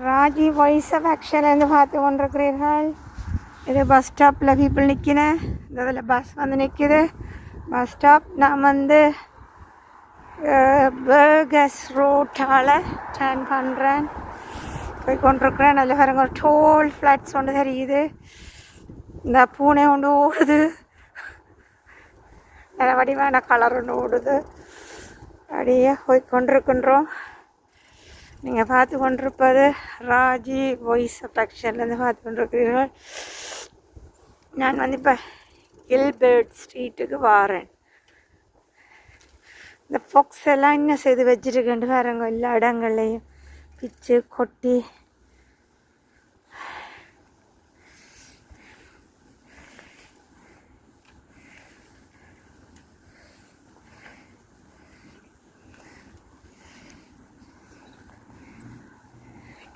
Raji voice of ஆக்ஷன்லேருந்து பார்த்து கொண்டிருக்கிறீர்கள். இது பஸ் ஸ்டாப்பில் பீப்புள் நிற்கினேன். இதில் பஸ் வந்து நிற்கிது. பஸ் ஸ்டாப் நான் வந்து பர்கஸ் ரோட்டால் டர்ன் பண்ணுறேன். போய் கொண்டிருக்கிறேன். அதில் பாருங்க ஒரு டோல் ஃப்ளாட்ஸ் ஒன்று தெரியுது. இந்த பூனை ஒன்று ஓடுது. நல்ல வடிவான கலர் ஒன்று ஓடுது. அப்படியே போய் கொண்டிருக்கின்றோம். நீங்கள் பார்த்து கொண்டிருப்பது ராஜி வாய்ஸ் ஆஃப் ஆக்ஷன்லேருந்து பார்த்து கொண்டிருக்கிறீர்கள். நான் வந்து இப்போ கில்பர்ட் ஸ்ட்ரீட்டுக்கு வாரேன். இந்த ஃபாக்ஸ் எல்லாம் இன்னும் செய்து வச்சுருக்கேன் பாருங்க. எல்லா இடங்கள்லையும் பிச்சு கொட்டி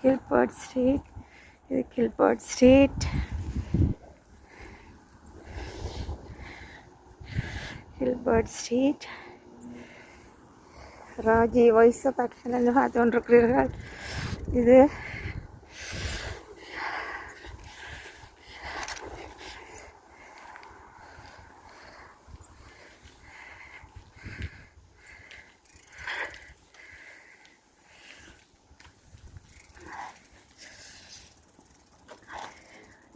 கில்பர்ட் ஸ்ட்ரீட். இது Gilbert Street. Gilbert Street. Raji voice of action என்று பார்த்து கொண்டிருக்கிறீர்கள். இது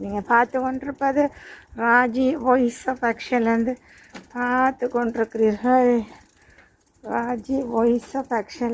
நீங்கள் பார்த்து கொண்டிருப்பது ராஜி வாய்ஸ் ஆஃப் ஆக்ஷன்லேருந்து பார்த்து கொண்டிருக்கிறீர்கள். Raji voice of action.